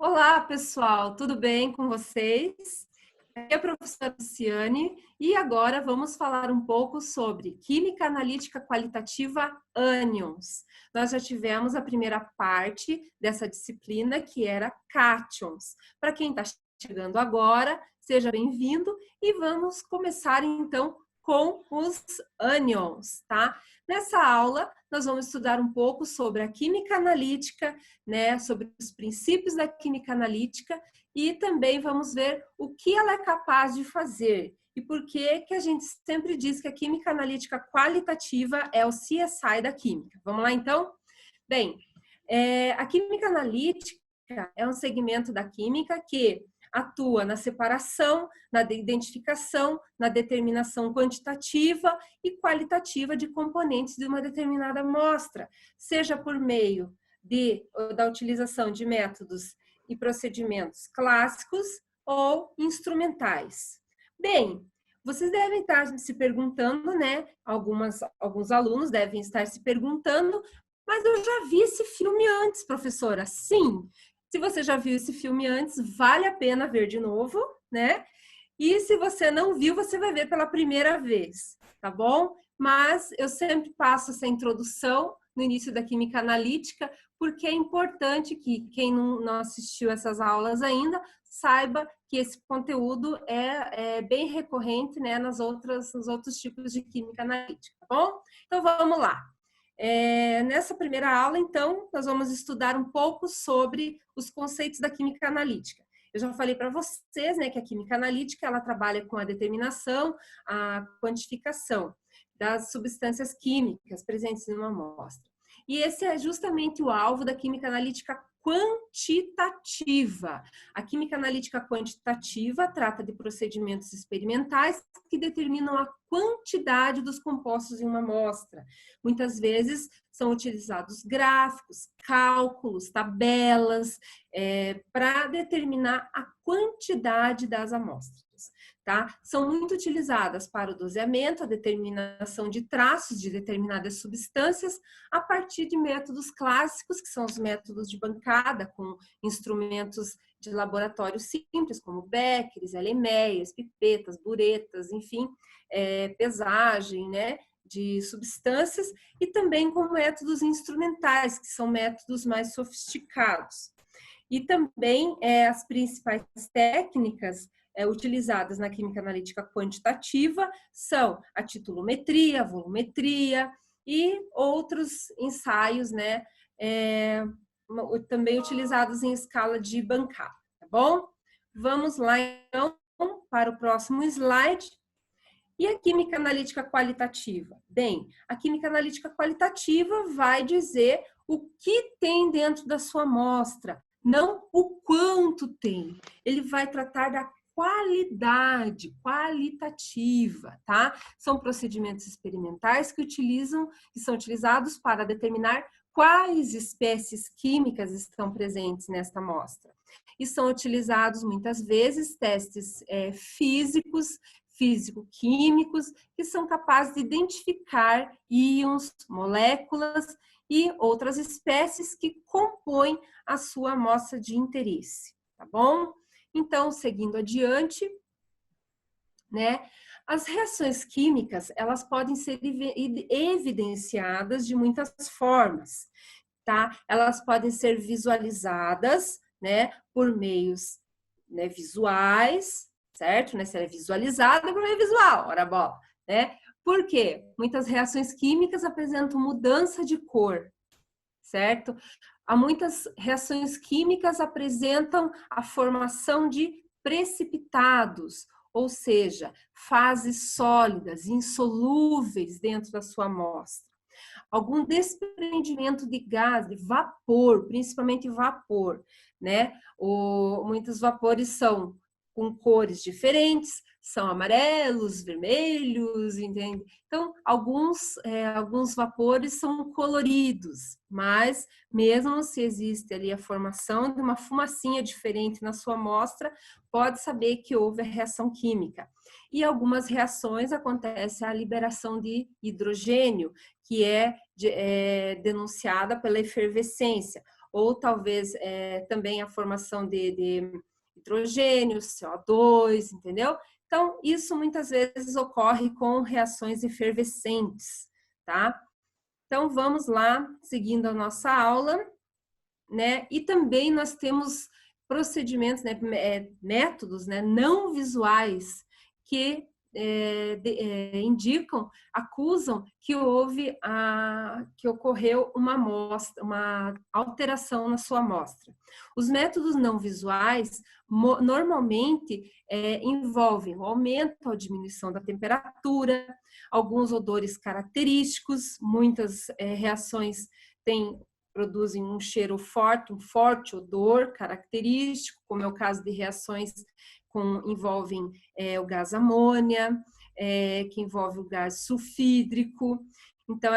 Olá, pessoal, tudo bem com vocês? Aqui é a professora Luciane e agora vamos falar um pouco sobre Química Analítica Qualitativa Ânions. Nós já tivemos a primeira parte dessa disciplina, que era cátions. Para quem está chegando agora, seja bem-vindo e vamos começar então com os ânions, tá? Nessa aula, nós vamos estudar um pouco sobre a química analítica, né, sobre os princípios da química analítica e também vamos ver o que ela é capaz de fazer e por que a gente sempre diz que a química analítica qualitativa é o CSI da química. Vamos lá, então? Bem, a química analítica é um segmento da química que atua na separação, na identificação, na determinação quantitativa e qualitativa de componentes de uma determinada amostra, seja por meio da utilização de métodos e procedimentos clássicos ou instrumentais. Bem, vocês devem estar se perguntando, né? Alguns alunos devem estar se perguntando, mas eu já vi esse filme antes, professora. Sim, se você já viu esse filme antes, vale a pena ver de novo, né? E se você não viu, você vai ver pela primeira vez, tá bom? Mas eu sempre passo essa introdução no início da química analítica, porque é importante que quem não assistiu essas aulas ainda saiba que esse conteúdo é bem recorrente, né, nos outros tipos de química analítica, tá bom? Então vamos lá. Nessa primeira aula, então, nós vamos estudar um pouco sobre os conceitos da química analítica. Eu já falei para vocês, né, que a química analítica, ela trabalha com a determinação, a quantificação das substâncias químicas presentes em uma amostra. E esse é justamente o alvo da química analítica quantitativa. A química analítica quantitativa trata de procedimentos experimentais que determinam a quantidade dos compostos em uma amostra. Muitas vezes são utilizados gráficos, cálculos, tabelas, para determinar a quantidade das amostras. Tá? São muito utilizadas para o doseamento, a determinação de traços de determinadas substâncias a partir de métodos clássicos, que são os métodos de bancada, com instrumentos de laboratório simples, como beckers, LMEs, pipetas, buretas, enfim, pesagem, né, de substâncias, e também com métodos instrumentais, que são métodos mais sofisticados. E também as principais técnicas utilizadas na química analítica quantitativa são a titulometria, a volumetria e outros ensaios, né, também utilizados em escala de bancada, tá bom? Vamos lá, então, para o próximo slide. E a química analítica qualitativa? Bem, a química analítica qualitativa vai dizer o que tem dentro da sua amostra, não o quanto tem. Ele vai tratar da qualidade qualitativa, tá? São procedimentos experimentais que são utilizados para determinar quais espécies químicas estão presentes nesta amostra. E são utilizados muitas vezes testes físicos, físico-químicos, que são capazes de identificar íons, moléculas e outras espécies que compõem a sua amostra de interesse, tá bom? Então, seguindo adiante, né? As reações químicas, elas podem ser evidenciadas de muitas formas, tá? Elas podem ser visualizadas, né, por meios, né, visuais, certo? Né? Se ela é visualizada, por meio visual, ora bola, né? Por quê? Muitas reações químicas apresentam mudança de cor, certo? Há muitas reações químicas apresentam a formação de precipitados, ou seja, fases sólidas, insolúveis dentro da sua amostra. Algum desprendimento de gás, de vapor, principalmente vapor, né? Muitos vapores são com cores diferentes, são amarelos, vermelhos, entende? Então, alguns vapores são coloridos, mas mesmo se existe ali a formação de uma fumacinha diferente na sua amostra, pode saber que houve a reação química. E algumas reações acontece a liberação de hidrogênio, que é denunciada pela efervescência. ou talvez também a formação de hidrogênio, CO2, entendeu? Então, isso muitas vezes ocorre com reações efervescentes, tá? Então, vamos lá, seguindo a nossa aula, né? E também nós temos procedimentos, né, métodos, né, não visuais que indicam, acusam que que ocorreu uma alteração na sua amostra. Os métodos não visuais normalmente envolvem o aumento ou diminuição da temperatura, alguns odores característicos, muitas reações produzem um cheiro forte, um forte odor característico, como é o caso de reações envolvem o gás amônia, que envolve o gás sulfídrico. Então,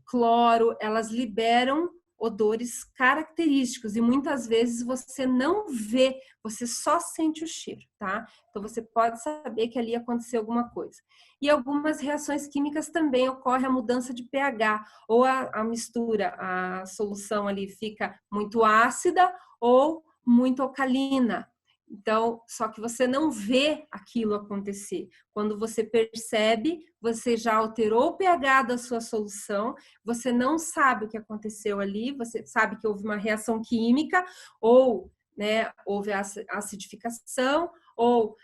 cloro, elas liberam odores característicos e muitas vezes você não vê, você só sente o cheiro, tá? Então, você pode saber que ali aconteceu alguma coisa. E algumas reações químicas também ocorre a mudança de pH, ou a mistura, a solução ali fica muito ácida ou muito alcalina. Então, só que você não vê aquilo acontecer. Quando você percebe, você já alterou o pH da sua solução, você não sabe o que aconteceu ali, você sabe que houve uma reação química, ou né, houve a acidificação, ou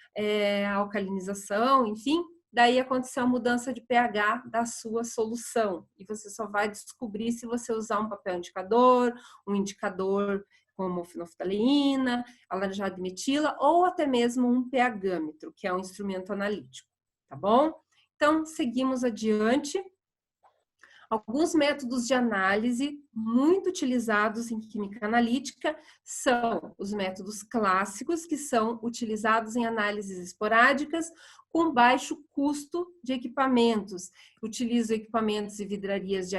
alcalinização, enfim, daí aconteceu a mudança de pH da sua solução. E você só vai descobrir se você usar um papel indicador, um indicador como fenolftaleína, alaranjado de metila ou até mesmo um pH-metro, que é um instrumento analítico, tá bom? Então, seguimos adiante. Alguns métodos de análise muito utilizados em química analítica são os métodos clássicos, que são utilizados em análises esporádicas com baixo custo de equipamentos. Utilizo equipamentos e vidrarias de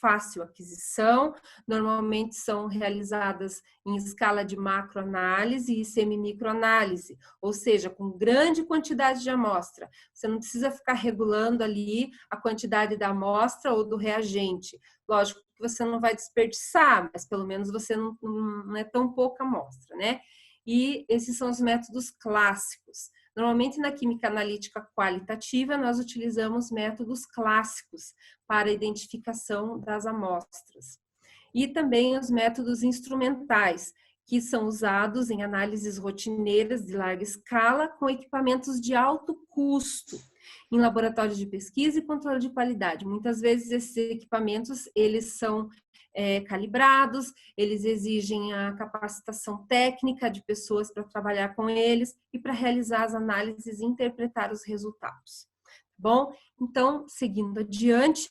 fácil aquisição, normalmente são realizadas em escala de macroanálise e semimicroanálise, ou seja, com grande quantidade de amostra. Você não precisa ficar regulando ali a quantidade da amostra ou do reagente. Lógico que você não vai desperdiçar, mas pelo menos você não é tão pouca amostra, né? E esses são os métodos clássicos. Normalmente, na química analítica qualitativa, nós utilizamos métodos clássicos para a identificação das amostras. E também os métodos instrumentais, que são usados em análises rotineiras de larga escala com equipamentos de alto custo, em laboratórios de pesquisa e controle de qualidade. Muitas vezes esses equipamentos, eles são calibrados, eles exigem a capacitação técnica de pessoas para trabalhar com eles e para realizar as análises e interpretar os resultados. Bom, então, seguindo adiante,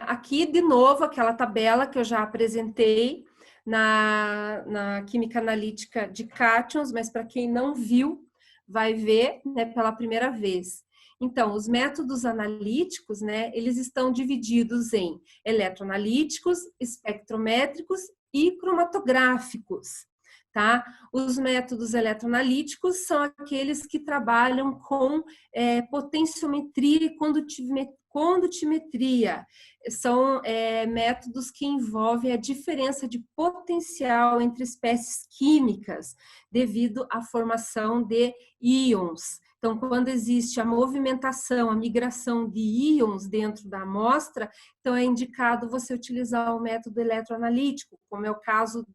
aqui de novo aquela tabela que eu já apresentei na química analítica de cátions, mas para quem não viu, vai ver, né, pela primeira vez. Então, os métodos analíticos, né, eles estão divididos em eletroanalíticos, espectrométricos e cromatográficos, tá? Os métodos eletroanalíticos são aqueles que trabalham com potenciometria e condutimetria. São métodos que envolvem a diferença de potencial entre espécies químicas devido à formação de íons. Então, quando existe a movimentação, a migração de íons dentro da amostra, então é indicado você utilizar o método eletroanalítico, como é o caso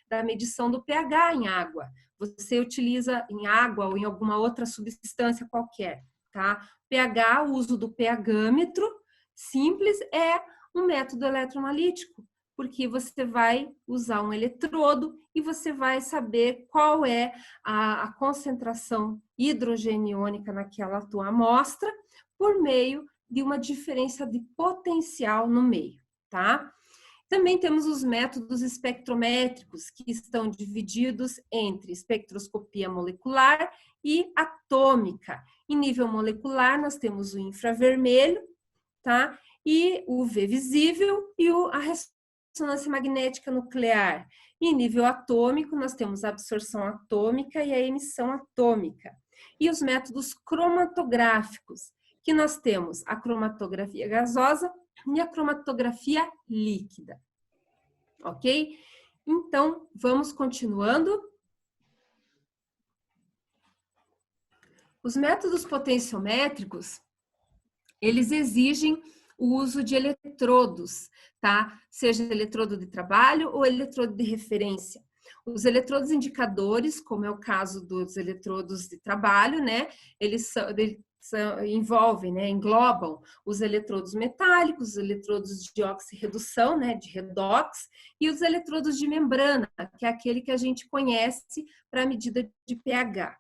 da medição do pH em água. Você utiliza em água ou em alguma outra substância qualquer, tá? pH, o uso do pH-metro simples é um método eletroanalítico, porque você vai usar um eletrodo e você vai saber qual é a concentração hidrogeniônica naquela tua amostra por meio de uma diferença de potencial no meio, tá? Também temos os métodos espectrométricos, que estão divididos entre espectroscopia molecular e atômica. Em nível molecular, nós temos o infravermelho, tá? E o UV visível e a ressonância magnética nuclear. E em nível atômico, nós temos a absorção atômica e a emissão atômica. E os métodos cromatográficos, que nós temos a cromatografia gasosa e a cromatografia líquida. ok? Então, vamos continuando. Os métodos potenciométricos, eles exigem o uso de eletrodos, tá? Seja eletrodo de trabalho ou eletrodo de referência. Os eletrodos indicadores, como é o caso dos eletrodos de trabalho, né? Eles envolvem, né? Englobam os eletrodos metálicos, os eletrodos de oxirredução, né? De redox, e os eletrodos de membrana, que é aquele que a gente conhece para a medida de pH,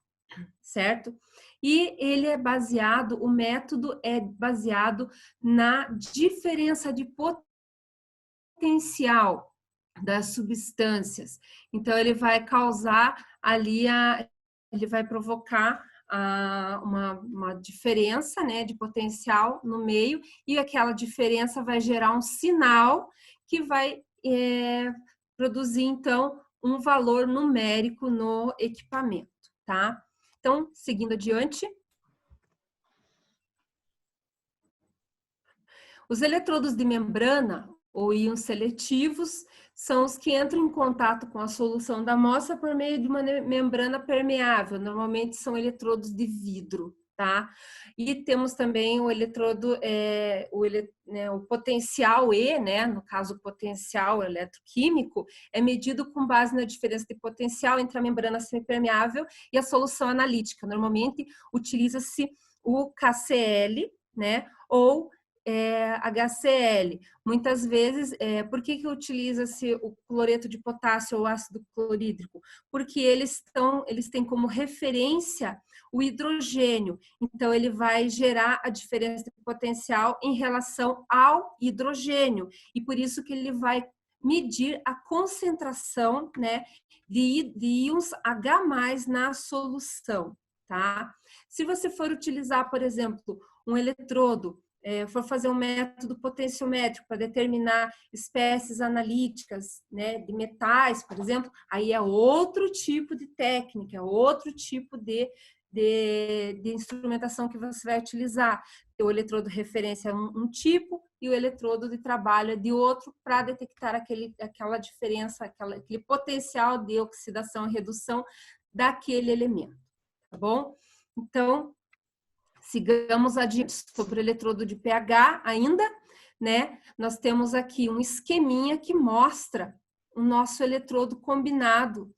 certo? E ele é baseado, o método é baseado na diferença de potencial das substâncias. Então, ele vai causar ali, ele vai provocar uma diferença, né, de potencial no meio, e aquela diferença vai gerar um sinal que vai produzir, então, um valor numérico no equipamento, tá? Então, seguindo adiante. Os eletrodos de membrana, ou íons seletivos, são os que entram em contato com a solução da amostra por meio de uma membrana permeável. Normalmente são eletrodos de vidro, tá? E temos também o eletrodo, o potencial E, né? No caso, o potencial eletroquímico, é medido com base na diferença de potencial entre a membrana semipermeável e a solução analítica. Normalmente, utiliza-se o KCl, né? Ou HCl. Muitas vezes, por que utiliza-se o cloreto de potássio ou ácido clorídrico? Porque eles têm como referência o hidrogênio. Então, ele vai gerar a diferença de potencial em relação ao hidrogênio. E por isso que ele vai medir a concentração, né, de íons H+ na solução, tá? Se você for utilizar, por exemplo, um eletrodo, for fazer um método potenciométrico para determinar espécies analíticas, né, de metais, por exemplo, aí é outro tipo de técnica, outro tipo de instrumentação que você vai utilizar. O eletrodo de referência é um tipo e o eletrodo de trabalho é de outro, para detectar aquela diferença, aquele potencial de oxidação e redução daquele elemento, tá bom? Então, sigamos adiante sobre o eletrodo de pH ainda, né? Nós temos aqui um esqueminha que mostra o nosso eletrodo combinado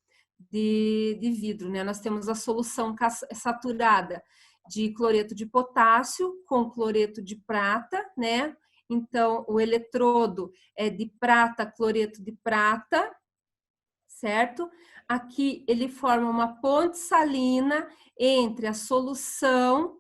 de vidro, né? Nós temos a solução saturada de cloreto de potássio com cloreto de prata, né? Então, o eletrodo é de prata, cloreto de prata, certo? Aqui ele forma uma ponte salina entre a solução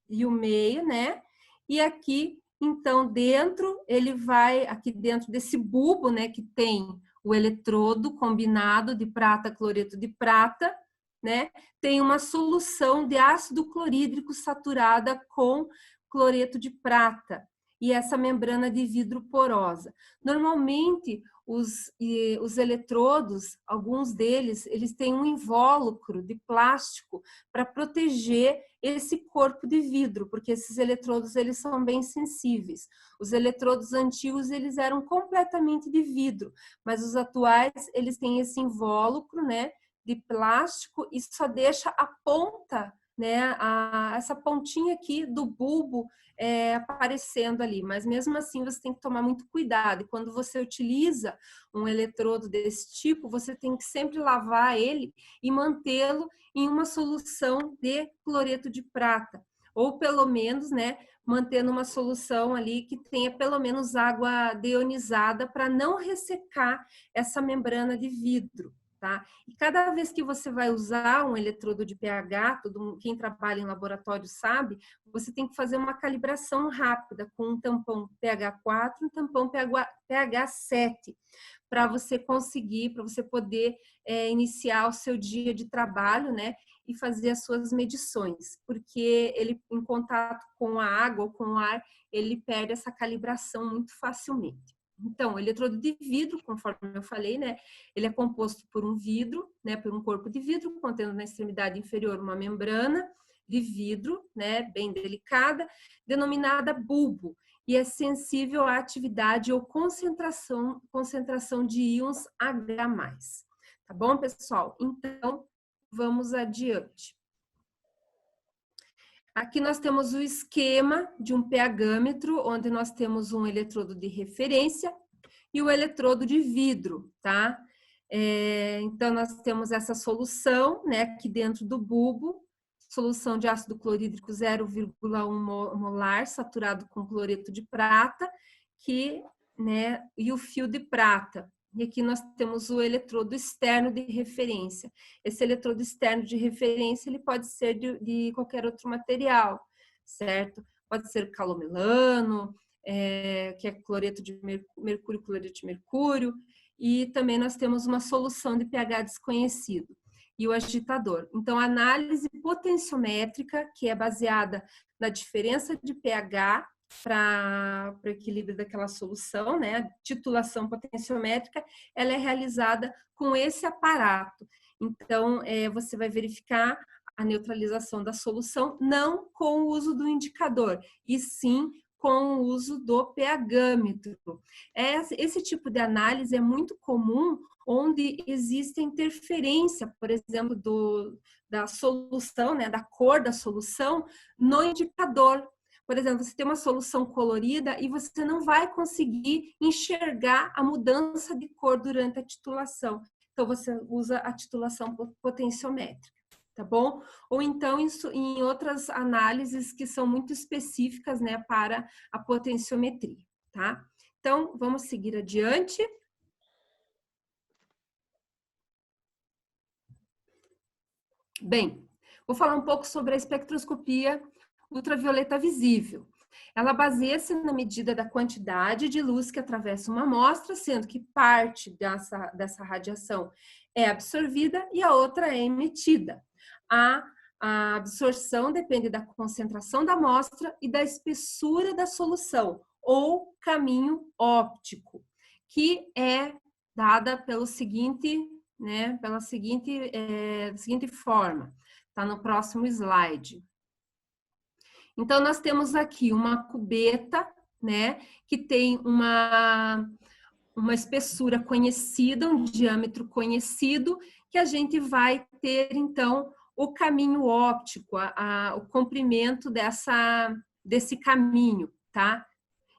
e o meio, né? E aqui, então, dentro, ele vai, aqui dentro desse bulbo, né, que tem o eletrodo combinado de prata, cloreto de prata, né? Tem uma solução de ácido clorídrico saturada com cloreto de prata e essa membrana de vidro porosa. Normalmente, os eletrodos, alguns deles, eles têm um invólucro de plástico para proteger esse corpo de vidro, porque esses eletrodos, eles são bem sensíveis. Os eletrodos antigos, eles eram completamente de vidro, mas os atuais, eles têm esse invólucro, né, de plástico e só deixa a ponta, né, essa pontinha aqui do bulbo aparecendo ali, mas mesmo assim você tem que tomar muito cuidado, e quando você utiliza um eletrodo desse tipo, você tem que sempre lavar ele e mantê-lo em uma solução de cloreto de prata, ou pelo menos, né, mantendo uma solução ali que tenha pelo menos água deionizada para não ressecar essa membrana de vidro. Tá? E cada vez que você vai usar um eletrodo de pH, quem trabalha em laboratório sabe, você tem que fazer uma calibração rápida com um tampão pH 4 e um tampão pH 7, para você conseguir, para você poder iniciar o seu dia de trabalho, né? E fazer as suas medições, porque ele, em contato com a água ou com o ar, ele perde essa calibração muito facilmente. Então, o eletrodo de vidro, conforme eu falei, né, ele é composto por um vidro, né, por um corpo de vidro, contendo na extremidade inferior uma membrana de vidro, né, bem delicada, denominada bulbo. e é sensível à atividade ou concentração de íons H+. Tá bom, pessoal? Então, vamos adiante. Aqui nós temos o esquema de um pH-metro, onde nós temos um eletrodo de referência e o eletrodo de vidro, tá? Então, nós temos essa solução, né, aqui dentro do bulbo, solução de ácido clorídrico 0,1 molar, saturado com cloreto de prata, e o fio de prata. E aqui nós temos o eletrodo externo de referência. Esse eletrodo externo de referência, ele pode ser de qualquer outro material, certo? Pode ser calomelano, que é cloreto de mercúrio, cloreto de mercúrio, e também nós temos uma solução de pH desconhecido e o agitador. Então, a análise potenciométrica, que é baseada na diferença de pH para o equilíbrio daquela solução, né? A titulação potenciométrica, ela é realizada com esse aparato. Então, você vai verificar a neutralização da solução, não com o uso do indicador, e sim com o uso do pH-metro. Esse tipo de análise é muito comum onde existe interferência, por exemplo, da solução, né, da cor da solução no indicador. Por exemplo, você tem uma solução colorida e você não vai conseguir enxergar a mudança de cor durante a titulação. Então, você usa a titulação potenciométrica, tá bom? Ou então, isso em outras análises que são muito específicas, né, para a potenciometria, tá? Então, vamos seguir adiante. Bem, vou falar um pouco sobre a espectroscopia ultravioleta visível. Ela baseia-se na medida da quantidade de luz que atravessa uma amostra, sendo que parte dessa radiação é absorvida e a outra é emitida. A absorção depende da concentração da amostra e da espessura da solução, ou caminho óptico, que é dada pelo seguinte, né, pela seguinte forma, tá no próximo slide. Então, nós temos aqui uma cubeta, né, que tem uma espessura conhecida, um diâmetro conhecido, que a gente vai ter, então, o caminho óptico, o comprimento desse caminho, tá?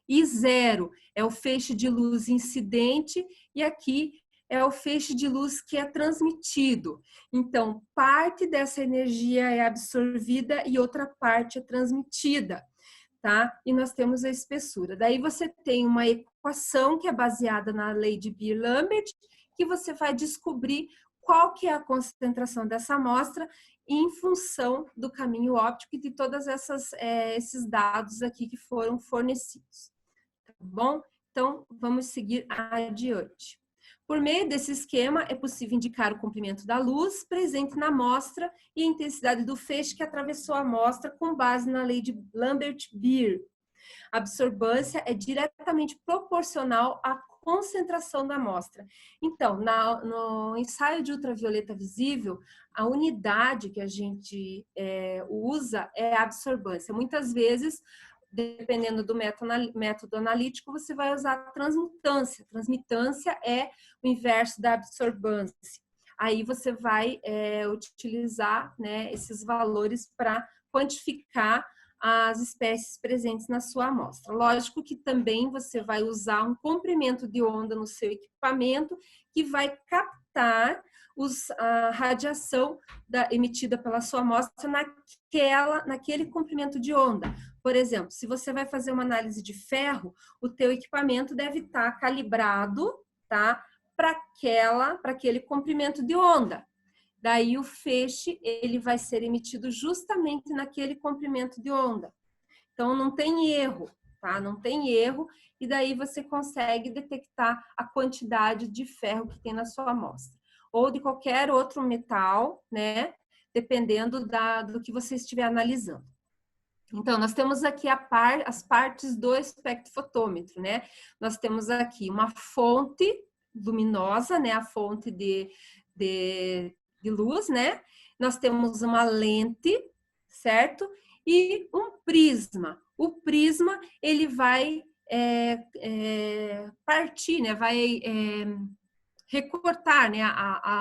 E 0 é o feixe de luz incidente, e aqui é o feixe de luz que é transmitido. Então, parte dessa energia é absorvida e outra parte é transmitida, tá? E nós temos a espessura. Daí você tem uma equação que é baseada na lei de Beer-Lambert, que você vai descobrir qual que é a concentração dessa amostra em função do caminho óptico e de todos esses dados aqui que foram fornecidos. Tá bom? Então, vamos seguir adiante. Por meio desse esquema, é possível indicar o comprimento da luz presente na amostra e a intensidade do feixe que atravessou a amostra com base na lei de Lambert-Beer. A absorbância é diretamente proporcional à concentração da amostra. Então, no ensaio de ultravioleta visível, a unidade que a gente usa é a absorbância. Muitas vezes, dependendo do método analítico, você vai usar a transmitância. Transmitância é o inverso da absorbância. Aí você vai utilizar, né, esses valores para quantificar as espécies presentes na sua amostra. Lógico que também você vai usar um comprimento de onda no seu equipamento que vai captar a radiação emitida pela sua amostra naquele comprimento de onda. Por exemplo, se você vai fazer uma análise de ferro, o teu equipamento deve estar calibrado, tá, para aquele comprimento de onda. Daí o feixe, ele vai ser emitido justamente naquele comprimento de onda. Então, não tem erro, tá? Não tem erro, e daí você consegue detectar a quantidade de ferro que tem na sua amostra. Ou de qualquer outro metal, né? Dependendo do que você estiver analisando. Então, nós temos aqui as partes do espectrofotômetro, né? Nós temos aqui uma fonte luminosa, né? A fonte de luz, né? Nós temos uma lente, certo? E um prisma. o prisma ele vai partir, né? Vai recortar, né,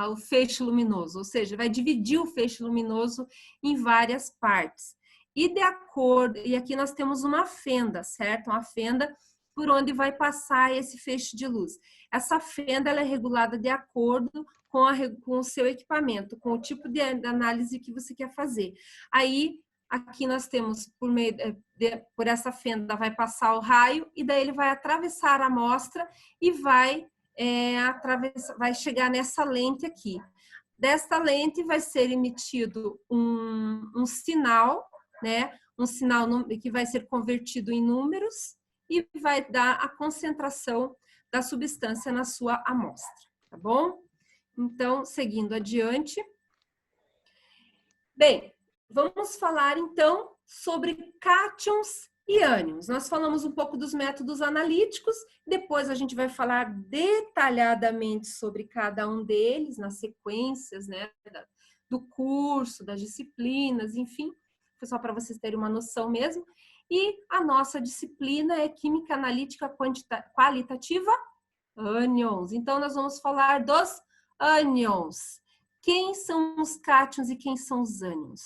o feixe luminoso, ou seja, vai dividir o feixe luminoso em várias partes. E de acordo, e aqui nós temos uma fenda, certo? Uma fenda por onde vai passar esse feixe de luz. Essa fenda ela é regulada de acordo com o seu equipamento, com o tipo de análise que você quer fazer. Aí, aqui nós temos, por essa fenda, vai passar o raio, e daí ele vai atravessar a amostra e vai chegar nessa lente aqui. Desta lente vai ser emitido um sinal, né? Um sinal que vai ser convertido em números e vai dar a concentração da substância na sua amostra, tá bom? Então, seguindo adiante. Bem, vamos falar então sobre cátions e ânions. Nós falamos um pouco dos métodos analíticos, depois a gente vai falar detalhadamente sobre cada um deles, nas sequências, né, do curso, das disciplinas, enfim, foi só para vocês terem uma noção mesmo. E a nossa disciplina é Química Analítica Qualitativa, ânions. Então, nós vamos falar dos ânions. Quem são os cátions e quem são os ânions?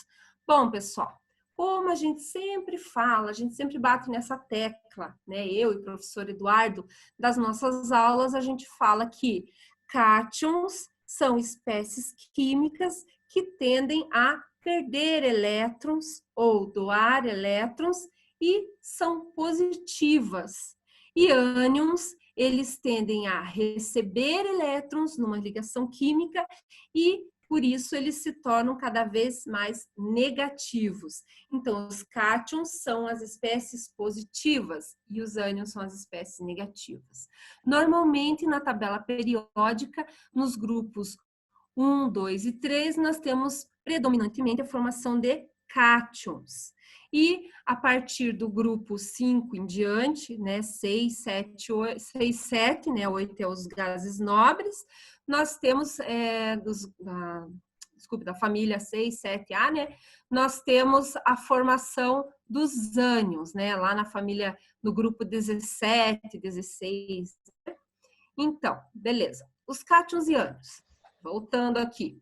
Bom, pessoal, como a gente sempre fala, a gente sempre bate nessa tecla, né? Eu e o professor Eduardo, das nossas aulas, a gente fala que cátions são espécies químicas que tendem a perder elétrons ou doar elétrons e são positivas. E ânions, eles tendem a receber elétrons numa ligação química e, por isso, eles se tornam cada vez mais negativos. Então, os cátions são as espécies positivas e os ânions são as espécies negativas. Normalmente, na tabela periódica, nos grupos 1, 2 e 3, nós temos predominantemente a formação de cátions. E a partir do grupo 5 em diante, né, 6, 7, 8, 6, 7, né, 8 é os gases nobres, nós temos, da família 6, 7A, né, nós temos a formação dos ânions, né, lá na família, no grupo 17, 16. Então, beleza. Os cátions e ânions. Voltando aqui.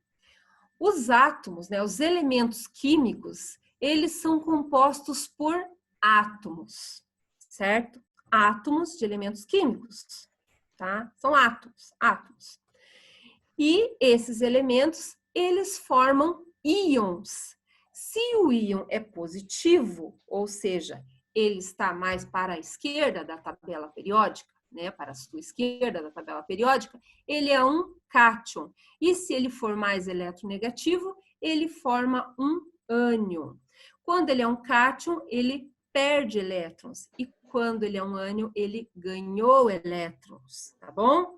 Os átomos, né, os elementos químicos, eles são compostos por átomos, certo? Átomos de elementos químicos, tá? São átomos. E esses elementos, eles formam íons. Se o íon é positivo, ou seja, ele está mais para a esquerda da tabela periódica, né, para a sua esquerda da tabela periódica, ele é um cátion. E se ele for mais eletronegativo, ele forma um ânion. Quando ele é um cátion, ele perde elétrons. E quando ele é um ânion, ele ganhou elétrons, tá bom?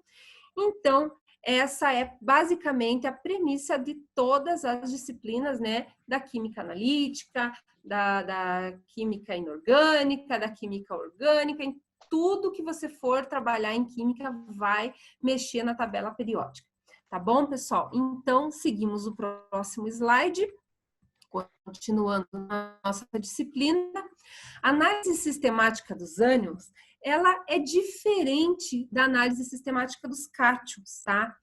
Então, essa é basicamente a premissa de todas as disciplinas, né, da química analítica, da química inorgânica, da química orgânica. Tudo que você for trabalhar em química vai mexer na tabela periódica. Tá bom, pessoal? Então, seguimos o próximo slide. Continuando na nossa disciplina. A análise sistemática dos ânions, ela é diferente da análise sistemática dos cátions, tá?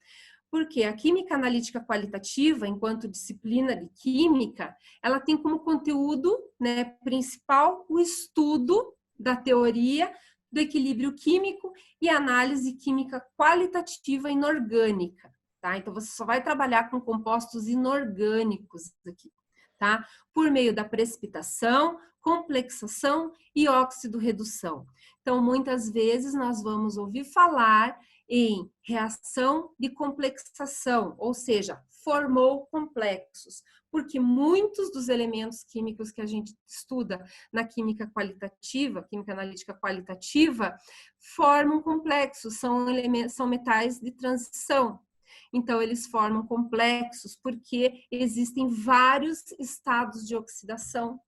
Porque a química analítica qualitativa, enquanto disciplina de química, ela tem como conteúdo, né, principal o estudo da teoria do equilíbrio químico e análise química qualitativa inorgânica, tá? Então, você só vai trabalhar com compostos inorgânicos aqui, tá? Por meio da precipitação, complexação e óxido-redução. Então, muitas vezes nós vamos ouvir falar em reação de complexação, ou seja, formou complexos, porque muitos dos elementos químicos que a gente estuda na química qualitativa, química analítica qualitativa, formam complexos, são metais de transição. Então, eles formam complexos porque existem vários estados de oxidação,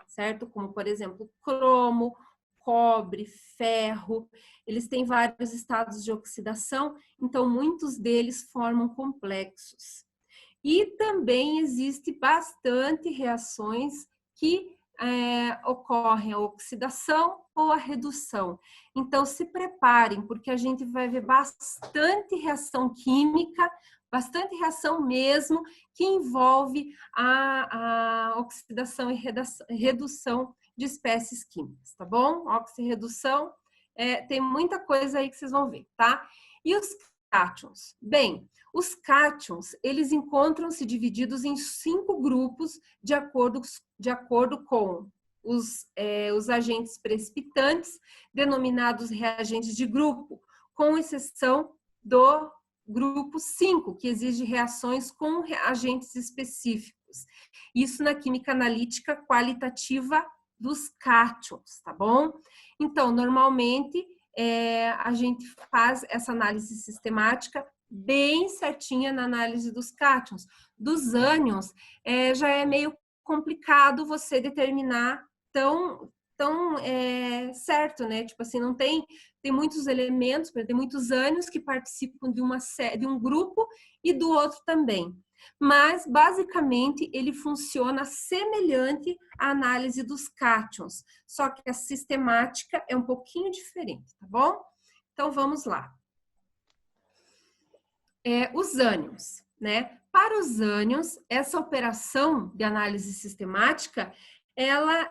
certo? Como, por exemplo, cromo, cobre, ferro, eles têm vários estados de oxidação, então muitos deles formam complexos. E também existe bastante reações que ocorre a oxidação ou a redução. Então, se preparem, porque a gente vai ver bastante reação química, bastante reação mesmo, que envolve a oxidação e redução de espécies químicas, tá bom? Oxirredução, tem muita coisa aí que vocês vão ver, tá? E os cátions? Bem, os cátions, eles encontram-se divididos em 5 grupos de acordo com os agentes precipitantes, denominados reagentes de grupo, com exceção do grupo 5, que exige reações com agentes específicos. Isso na química analítica qualitativa dos cátions, tá bom? Então, normalmente, a gente faz essa análise sistemática bem certinha na análise dos cátions. Dos ânions, já é meio complicado você determinar tão certo, né? Tipo assim, não tem muitos elementos, tem muitos ânions que participam de um grupo e do outro também. Mas, basicamente, ele funciona semelhante à análise dos cátions, só que a sistemática é um pouquinho diferente, tá bom? Então, vamos lá. Os ânions, né? Para os ânions, essa operação de análise sistemática, ela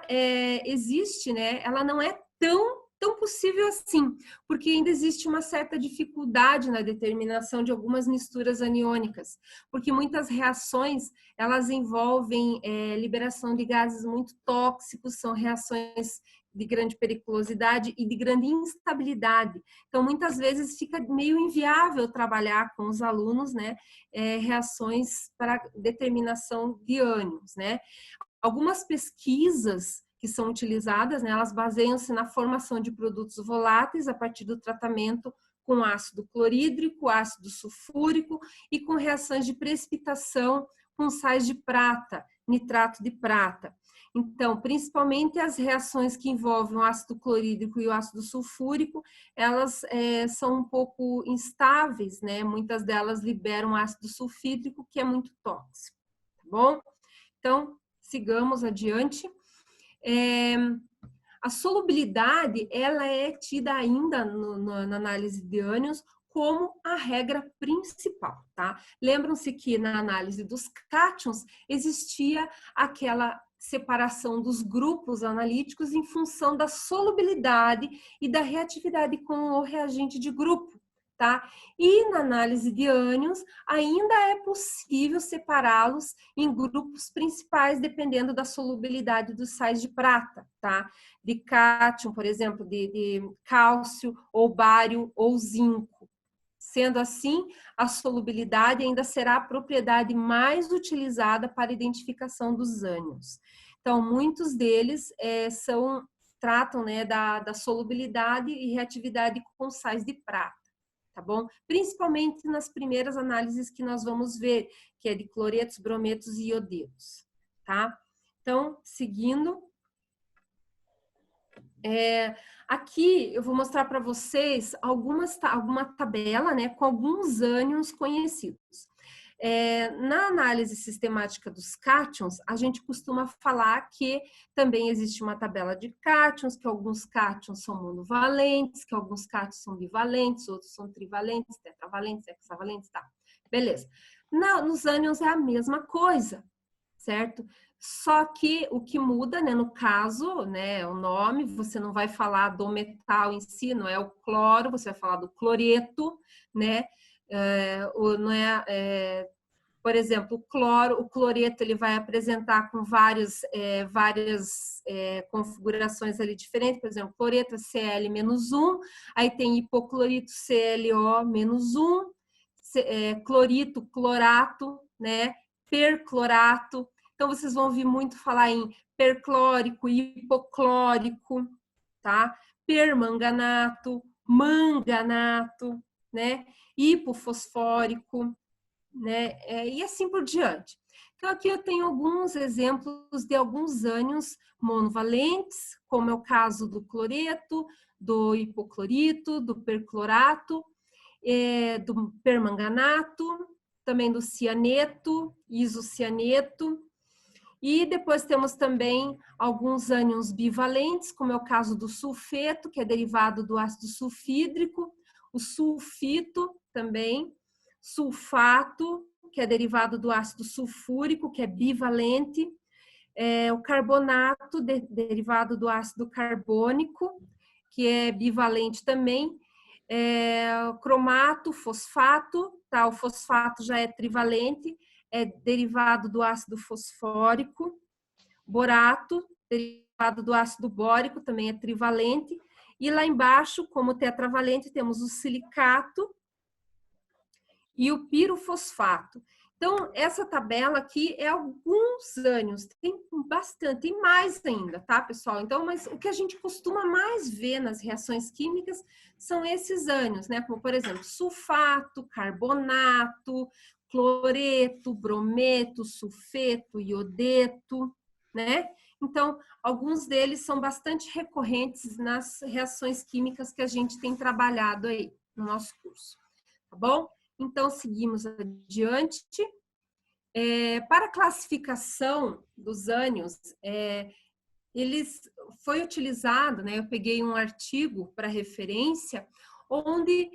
existe, né? Ela não é tão possível assim, porque ainda existe uma certa dificuldade na determinação de algumas misturas aniônicas, porque muitas reações, elas envolvem liberação de gases muito tóxicos, são reações de grande periculosidade e de grande instabilidade. Então, muitas vezes fica meio inviável trabalhar com os alunos, né, reações para determinação de ânions, né. Algumas pesquisas que são utilizadas, né, elas baseiam-se na formação de produtos voláteis a partir do tratamento com ácido clorídrico, ácido sulfúrico e com reações de precipitação com sais de prata, nitrato de prata. Então, principalmente as reações que envolvem o ácido clorídrico e o ácido sulfúrico, elas são um pouco instáveis, né? Muitas delas liberam ácido sulfídrico, que é muito tóxico, tá bom? Então, sigamos adiante. A solubilidade, ela é tida ainda na análise de ânions como a regra principal, tá? Lembram-se que na análise dos cátions existia aquela separação dos grupos analíticos em função da solubilidade e da reatividade com o reagente de grupo, tá? E na análise de ânions ainda é possível separá-los em grupos principais dependendo da solubilidade dos sais de prata, tá? De cátion, por exemplo, de cálcio ou bário ou zinco. Sendo assim, a solubilidade ainda será a propriedade mais utilizada para a identificação dos ânions. Então, muitos deles tratam, né, da solubilidade e reatividade com sais de prata, tá bom? Principalmente nas primeiras análises que nós vamos ver, que é de cloretos, brometos e iodetos, tá? Então, seguindo. Aqui eu vou mostrar para vocês alguma tabela, né, com alguns ânions conhecidos. Na análise sistemática dos cátions, a gente costuma falar que também existe uma tabela de cátions, que alguns cátions são monovalentes, que alguns cátions são bivalentes, outros são trivalentes, tetravalentes, hexavalentes, tá? Beleza. Nos ânions é a mesma coisa, certo? Só que o que muda, né, no caso, né, o nome, você não vai falar do metal em si, não é o cloro, você vai falar do cloreto, né? Por exemplo, o cloreto, ele vai apresentar com várias configurações ali diferentes, por exemplo, cloreto Cl-1, aí tem hipoclorito ClO-1, clorito, clorato, né? Perclorato. Então, vocês vão ouvir muito falar em perclórico, hipoclórico, tá? Permanganato, manganato, né? Hipofosfórico, né? E assim por diante. Então, aqui eu tenho alguns exemplos de alguns ânions monovalentes, como é o caso do cloreto, do hipoclorito, do perclorato, do permanganato, também do cianeto, isocianeto, E depois temos também alguns ânions bivalentes, como é o caso do sulfeto, que é derivado do ácido sulfídrico, o sulfito também, sulfato, que é derivado do ácido sulfúrico, que é bivalente, o carbonato, derivado do ácido carbônico, que é bivalente também, o cromato, fosfato, tá? O fosfato já é trivalente, é derivado do ácido fosfórico, borato, derivado do ácido bórico, também é trivalente, e lá embaixo, como tetravalente, temos o silicato e o pirofosfato. Então, essa tabela aqui é alguns ânions, tem bastante, tem mais ainda, tá, pessoal? Então, mas o que a gente costuma mais ver nas reações químicas são esses ânions, né? Como, por exemplo, sulfato, carbonato, cloreto, brometo, sulfeto, iodeto, né? Então, alguns deles são bastante recorrentes nas reações químicas que a gente tem trabalhado aí no nosso curso, tá bom? Então, seguimos adiante. Para a classificação dos ânions, foi utilizado, né? Eu peguei um artigo para referência, onde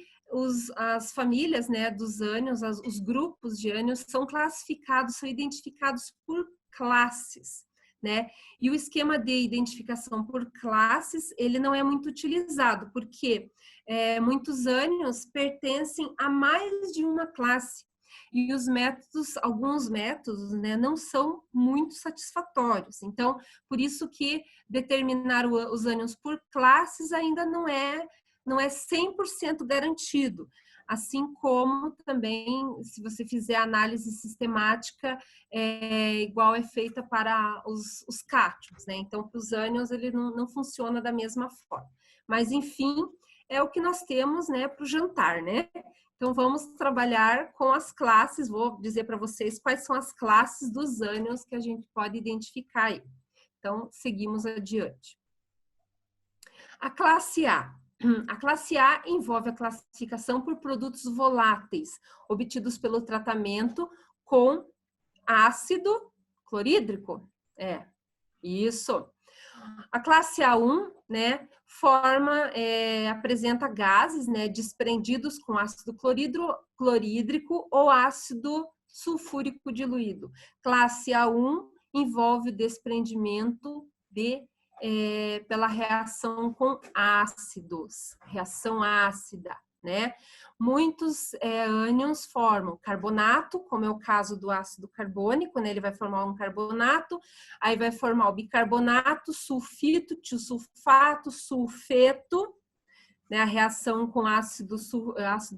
as famílias, né, dos ânions, os grupos de ânions são classificados, são identificados por classes, né? E o esquema de identificação por classes, ele não é muito utilizado, porque muitos ânions pertencem a mais de uma classe. E os métodos, alguns métodos, né, não são muito satisfatórios. Então, por isso que determinar os ânions por classes ainda não é 100% garantido. Assim como também, se você fizer análise sistemática, igual é feita para os cátions, né? Então, para os ânions, ele não funciona da mesma forma. Mas, enfim, é o que nós temos, né, para o jantar, né? Então, vamos trabalhar com as classes, vou dizer para vocês quais são as classes dos ânions que a gente pode identificar aí. Então, seguimos adiante. A classe A. A classe A envolve a classificação por produtos voláteis, obtidos pelo tratamento com ácido clorídrico. Isso. A classe A1, né, apresenta gases, né, desprendidos com ácido clorídrico ou ácido sulfúrico diluído. Classe A1 envolve o desprendimento pela reação com ácidos, reação ácida, né? Muitos ânions formam carbonato, como é o caso do ácido carbônico, né? Ele vai formar um carbonato, aí vai formar o bicarbonato, sulfito, tiosulfato, sulfeto, né? A reação com ácido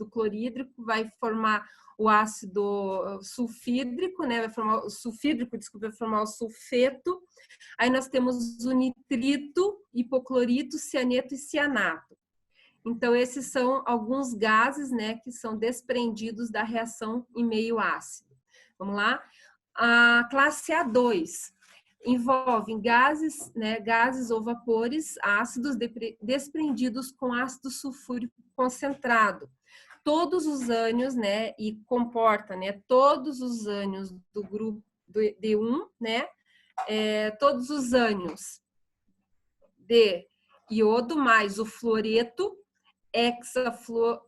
clorídrico vai formar o ácido sulfídrico, né? Vai formar o sulfídrico, desculpa, vai formar o sulfeto. Aí nós temos o nitrito, hipoclorito, cianeto e cianato. Então, esses são alguns gases, né, que são desprendidos da reação em meio ácido. Vamos lá? A classe A2 envolve gases, né, gases ou vapores ácidos desprendidos com ácido sulfúrico concentrado. Todos os ânions, né, e comporta, né, todos os ânions do grupo D1, né, todos os ânions de iodo mais o fluoreto,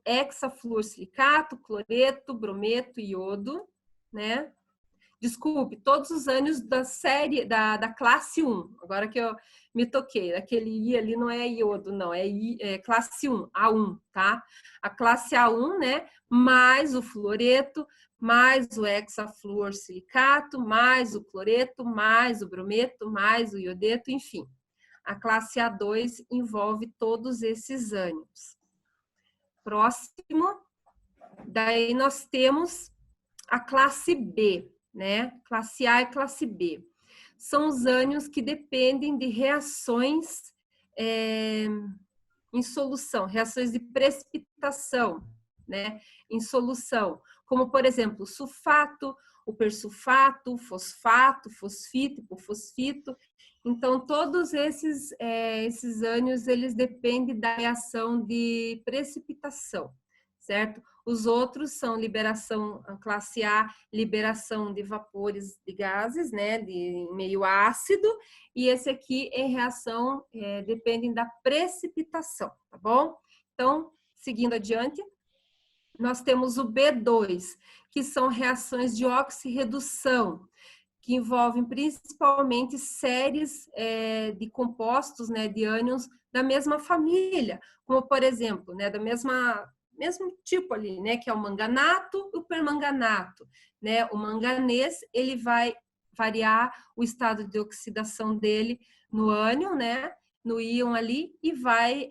hexafluorsilicato, cloreto, brometo, iodo, né? Desculpe, todos os ânions da série, da classe 1, agora que eu me toquei, aquele I ali não é iodo, não, é classe 1, A1, tá? A classe A1, né, mais o fluoreto, mais o hexafluorsilicato, mais o cloreto, mais o brometo, mais o iodeto, enfim. A classe A2 envolve todos esses ânions. Próximo, daí nós temos a classe B, né? Classe A e classe B. São os ânions que dependem de reações em solução, reações de precipitação, né? Em solução, como por exemplo, o sulfato, o persulfato, o fosfato, fosfito, hipofosfito. Então, todos esses ânions, eles dependem da reação de precipitação, certo? Os outros são liberação classe A, liberação de vapores de gases, né, de meio ácido, e esse aqui é reação, dependem da precipitação, tá bom? Então, seguindo adiante, nós temos o B2, que são reações de oxirredução, que envolvem principalmente séries de compostos, né, de ânions da mesma família, como por exemplo, né, da mesmo tipo ali, né, que é o manganato e o permanganato, né? O manganês, ele vai variar o estado de oxidação dele no ânion, né, no íon ali, e vai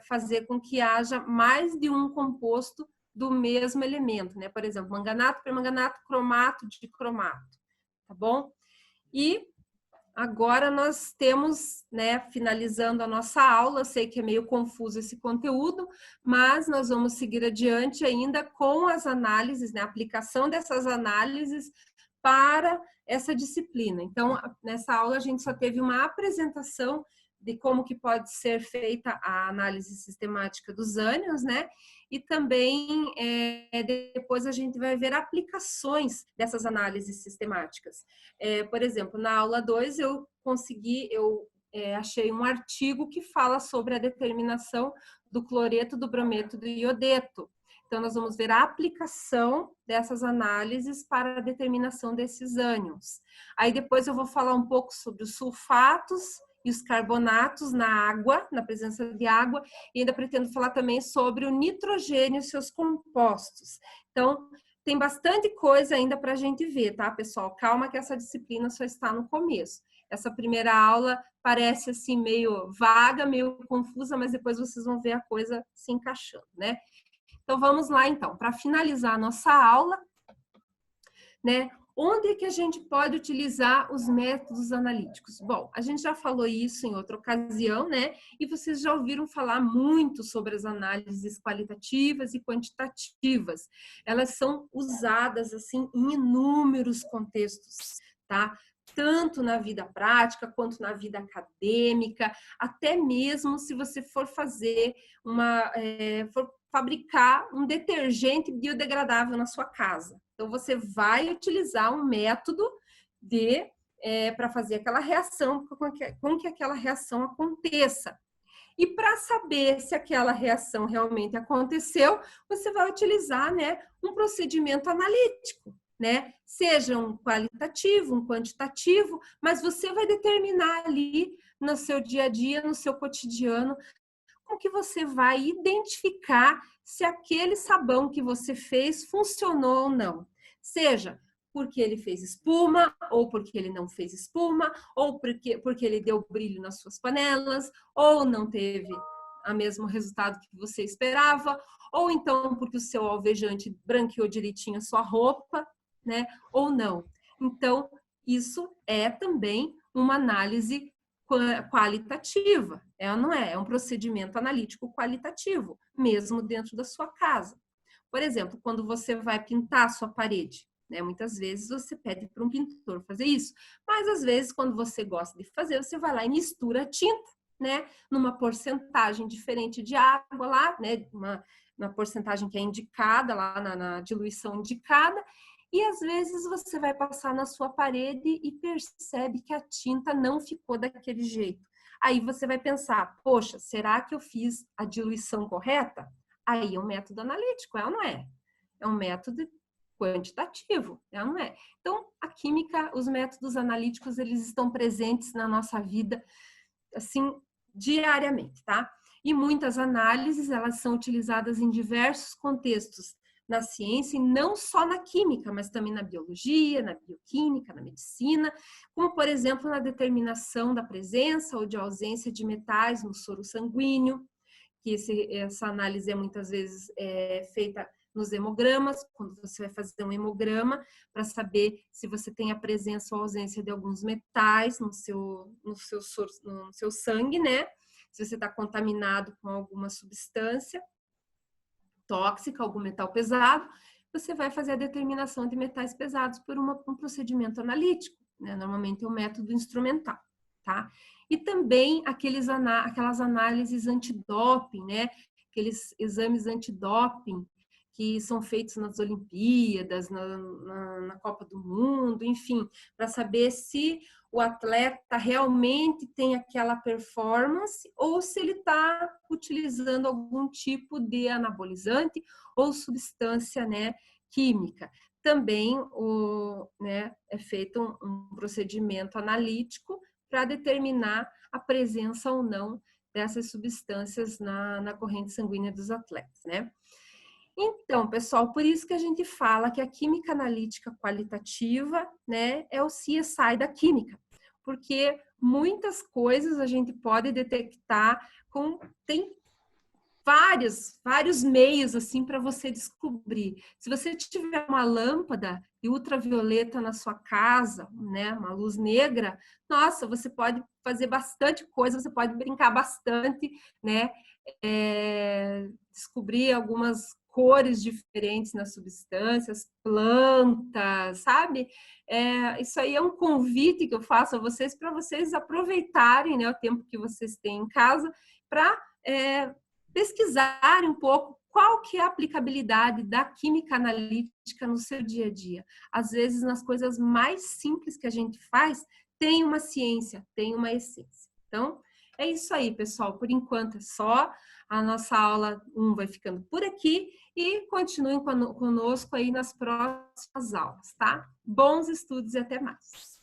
fazer com que haja mais de um composto do mesmo elemento, né? Por exemplo, manganato, permanganato, cromato, dicromato, tá bom? E agora nós temos, né, finalizando a nossa aula, eu sei que é meio confuso esse conteúdo, mas nós vamos seguir adiante ainda com as análises, né, a aplicação dessas análises para essa disciplina. Então, nessa aula a gente só teve uma apresentação de como que pode ser feita a análise sistemática dos ânions, né? E também depois a gente vai ver aplicações dessas análises sistemáticas. Por exemplo, na aula 2 eu achei um artigo que fala sobre a determinação do cloreto, do brometo, do iodeto. Então, nós vamos ver a aplicação dessas análises para a determinação desses ânions. Aí depois eu vou falar um pouco sobre os sulfatos e os carbonatos na água, na presença de água, e ainda pretendo falar também sobre o nitrogênio e seus compostos. Então, tem bastante coisa ainda para a gente ver, tá, pessoal? Calma que essa disciplina só está no começo. Essa primeira aula parece assim meio vaga, meio confusa, mas depois vocês vão ver a coisa se encaixando, né? Então, vamos lá, então, para finalizar a nossa aula, né? Onde é que a gente pode utilizar os métodos analíticos? Bom, a gente já falou isso em outra ocasião, né? E vocês já ouviram falar muito sobre as análises qualitativas e quantitativas. Elas são usadas, assim, em inúmeros contextos, tá? Tanto na vida prática quanto na vida acadêmica, até mesmo se você for fazer for fabricar um detergente biodegradável na sua casa. Então, você vai utilizar um método para fazer aquela reação, com que aquela reação aconteça. E para saber se aquela reação realmente aconteceu, você vai utilizar, né, um procedimento analítico, né? Seja um qualitativo, um quantitativo, mas você vai determinar ali no seu dia a dia, no seu cotidiano, como que você vai identificar se aquele sabão que você fez funcionou ou não. Seja porque ele fez espuma, ou porque ele não fez espuma, ou porque ele deu brilho nas suas panelas, ou não teve o mesmo resultado que você esperava, ou então porque o seu alvejante branqueou direitinho a sua roupa, né? Ou não. Então, isso é também uma análise qualitativa, ou não é? É um procedimento analítico qualitativo, mesmo dentro da sua casa. Por exemplo, quando você vai pintar a sua parede, né? Muitas vezes você pede para um pintor fazer isso, mas às vezes, quando você gosta de fazer, você vai lá e mistura a tinta, né? Numa porcentagem diferente de água lá, né? Uma porcentagem que é indicada lá na diluição indicada, e às vezes você vai passar na sua parede e percebe que a tinta não ficou daquele jeito. Aí você vai pensar, poxa, será que eu fiz a diluição correta? Aí é um método analítico, é ou não é? É um método quantitativo, é ou não é? Então, a química, os métodos analíticos, eles estão presentes na nossa vida, assim, diariamente, tá? E muitas análises, elas são utilizadas em diversos contextos, na ciência, e não só na química, mas também na biologia, na bioquímica, na medicina, como, por exemplo, na determinação da presença ou de ausência de metais no soro sanguíneo, que essa análise é muitas vezes feita nos hemogramas, quando você vai fazer um hemograma, para saber se você tem a presença ou ausência de alguns metais no seu sangue, né? Se você está contaminado com alguma substância tóxica, algum metal pesado, você vai fazer a determinação de metais pesados por um procedimento analítico, né? Normalmente é um método instrumental, tá? E também aquelas análises antidoping, né? aqueles exames antidoping que são feitos nas Olimpíadas, na Copa do Mundo, enfim, para saber se o atleta realmente tem aquela performance ou se ele está utilizando algum tipo de anabolizante ou substância, né, química. Também é feito um procedimento analítico para determinar a presença ou não dessas substâncias na corrente sanguínea dos atletas, né? Então, pessoal, por isso que a gente fala que a química analítica qualitativa, né, é o CSI da química, porque muitas coisas a gente pode detectar tem vários meios assim para você descobrir. Se você tiver uma lâmpada de ultravioleta na sua casa, né, uma luz negra, nossa, você pode fazer bastante coisa, você pode brincar bastante, né, descobrir algumas cores diferentes nas substâncias, plantas, sabe? Isso aí é um convite que eu faço a vocês para vocês aproveitarem, né, o tempo que vocês têm em casa para pesquisarem um pouco qual que é a aplicabilidade da química analítica no seu dia a dia. Às vezes, nas coisas mais simples que a gente faz, tem uma ciência, tem uma essência. Então, é isso aí, pessoal. Por enquanto é só. A nossa aula 1 vai ficando por aqui e continuem conosco aí nas próximas aulas, tá? Bons estudos e até mais.